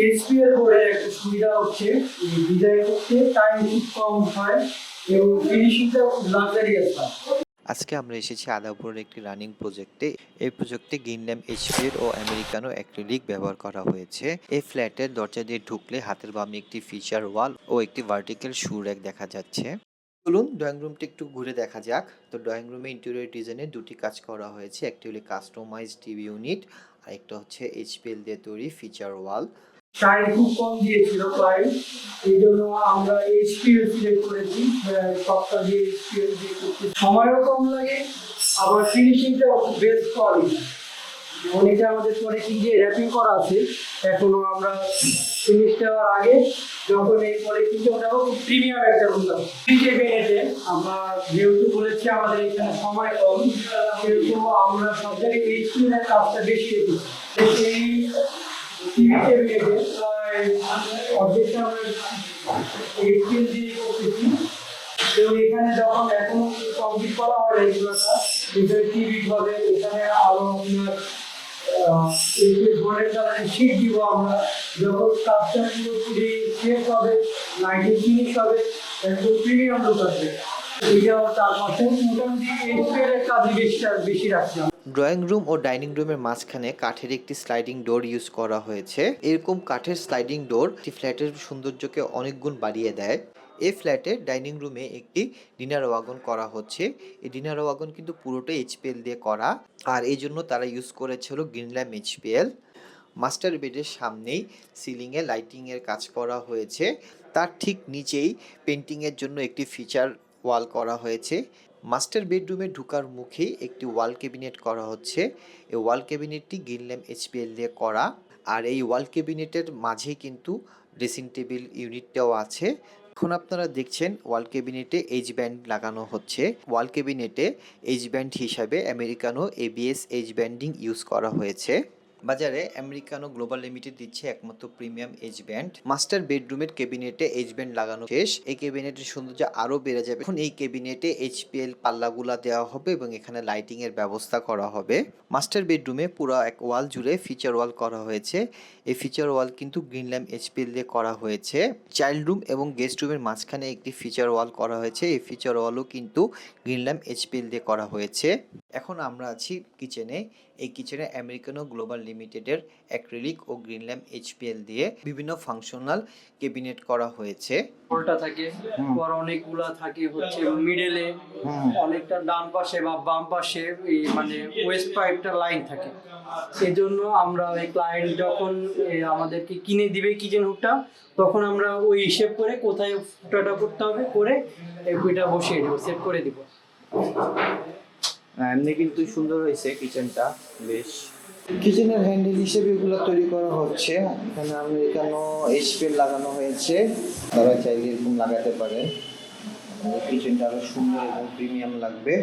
HPL বোর্ডের একটা সুবিধা হচ্ছে ডিজাইন করতে টাইম খুব কম হয় এবং ফিনিশিংটা খুব লাক্সারিয়াস হয়। আজকে আমরা এসেছি আদাপুরের একটি রানিং প্রজেক্টে। এই প্রজেক্টে গ্রিনল্যাম এইচপিএল ও আমেরিকানো অ্যাক্রিলিক ব্যবহার করা হয়েছে। এই ফ্ল্যাটের দরজা দিয়ে ঢুকলে হাতের বামে একটি ফিচার ওয়াল ও একটি ভার্টিক্যাল শু র্যাক দেখা যাচ্ছে। চলুন ড্রয়িং রুমটি একটু ঘুরে দেখা যাক। তো ড্রয়িং রুমে ইন্টেরিয়র ডিজাইনে দুটি কাজ করা হয়েছে, একটি হলো কাস্টমাইজ টিভি ইউনিট আর একটা হচ্ছে এইচপিএল দিয়ে তৈরি ফিচার ওয়াল। টাইম খুব কম দিয়েছিল ক্লায়েন্ট, এই জন্য আমরা এইচপিএল সিলেক্ট করেছি। সবটা দিয়ে এইচপিএল দিয়ে করতে সময়ও কম লাগে, আবার ফিনিশিংটা বেস্ট কোয়ালিটি। যেমন এটা আমাদের পরে কি যে র্যাপিং করা আছে, এখনো আমরা ফিনিশ দেওয়ার আগে যখন এই পরে কিন্তু ওটা খুব প্রিমিয়াম একটা রুম আছে। ক্যাবিনেটে আমরা যেহেতু বলেছি আমাদের এখানে সময় কম, সেহেতু আমরা সব জায়গায় এইচপিএল এর কাজটা বেশি রেখেছি। এই টিভি ক্যাবিনেটে প্রায় অর্ধেকটা আমরা এইচপিএল দিয়ে করতেছি এবং এখানে যখন এখনো কমপ্লিট করা হয় এগুলোটা, এখানে টিভি হবে, এখানে আরো আপনার ঘরের দ্বারা শীত দিব আমরা। যখন কাজটা পুরোপুরি শেষ হবে, লাইটিং ফিনিশ হবে, একদম প্রিমিয়াম লুক আসবে। এইটাও তার পাশে মোটামুটি এইচপিএল এর কাজই বেশি রাখছি। ড্রয়িং রুম ও ডাইনিং রুমের মাঝখানে কাঠের একটি স্লাইডিং ডোর ইউজ করা হয়েছে। এরকম কাঠের স্লাইডিং ডোর একটি ফ্ল্যাটের সৌন্দর্যকে অনেক গুণ বাড়িয়ে দেয়। এই ফ্ল্যাটের ডাইনিং রুমে একটি ডিনার ওয়াগন করা হচ্ছে। এই ডিনার ওয়াগন কিন্তু পুরোটাই এইচপিএল দিয়ে করা, আর এই জন্য তারা ইউজ করেছিল গ্রিনল্যাম এইচপিএল। মাস্টার বেডের সামনেই সিলিংয়ে লাইটিংয়ের কাজ করা হয়েছে। তার ঠিক নিচেই পেন্টিংয়ের জন্য একটি ফিচার ওয়াল করা হয়েছে। মাস্টার বেডরুমে ঢোকার মুখেই একটি ওয়াল ক্যাবিনেট করা হচ্ছে। এই ওয়াল ক্যাবিনেটটি গ্রিনল্যাম এইচপিএল দিয়ে করা, আর এই ওয়াল ক্যাবিনেটের মাঝেই কিন্তু ড্রেসিং টেবিল ইউনিটটাও আছে। এখন আপনারা দেখছেন ওয়াল ক্যাবিনেটে এইচ ব্যান্ড লাগানো হচ্ছে। ওয়াল ক্যাবিনেটে এইচ ব্যান্ড হিসাবে আমেরিকানো এবিএস এইচ ব্যান্ডিং ইউজ করা হয়েছে। বাজারে আমেরিকানো গ্লোবাল লিমিটেড দিচ্ছে একমাত্র প্রিমিয়াম এইচ ব্যান্ড। মাস্টার বেডরুমের ক্যাবিনেটে এইচ ব্যান্ড লাগানো শেষ। এই ক্যাবিনেটের সৌন্দর্য আরো বেড়ে যাবে। এখন এই ক্যাবিনেটে এইচপিএল পাল্লাগুলা দেওয়া হবে এবং এখানে লাইটিং এর ব্যবস্থা করা হবে। মাস্টার বেডরুমে পুরো এক ওয়াল জুড়ে ফিচার ওয়াল করা হয়েছে। এই ফিচার ওয়াল কিন্তু গ্রিনল্যাম এইচপিএল দিয়ে করা হয়েছে। চাইল্ড রুম এবং গেস্ট রুমের মাঝখানে একটি ফিচার ওয়াল করা হয়েছে। এই ফিচার ওয়ালও কিন্তু গ্রিনল্যাম এইচপিএল দিয়ে করা হয়েছে। এখন আমরা আছি কিচেনে। এই কিচেনে আমেরিকানো গ্লোবাল লিমিটেডের অ্যাক্রিলিক ও গ্রিনল্যাম এইচপিএল দিয়ে বিভিন্ন ফাংশনাল ক্যাবিনেট করা হয়েছে। উল্টা থাকে, পর অনেকগুলা থাকে হচ্ছে মিডলে, অনেকটা ডান পাশে বা বাম পাশে মানে ওয়েস্ট পাইপটা লাইন থাকে। সেই জন্য আমরা ওই ক্লায়েন্ট যখন আমাদেরকে কিনে দিবে কিচেন হুকটা, তখন আমরা ওই হিসেব করে কোথায় ফুটাটা করতে হবে করে ওইটা বসিয়ে দেবো, সেট করে দিব। এমনি কিন্তু সুন্দর হয়েছে কিচেনটা, বেশ। কিচেনের হ্যান্ডেল হিসেবে এগুলো তৈরি করা হচ্ছে। এখানে আমেরিকানো এইচপিএল লাগানো হয়েছে, তারা চাইলে এরকম লাগাতে পারে। কিচেনটা আরো সুন্দর এবং প্রিমিয়াম লাগবে।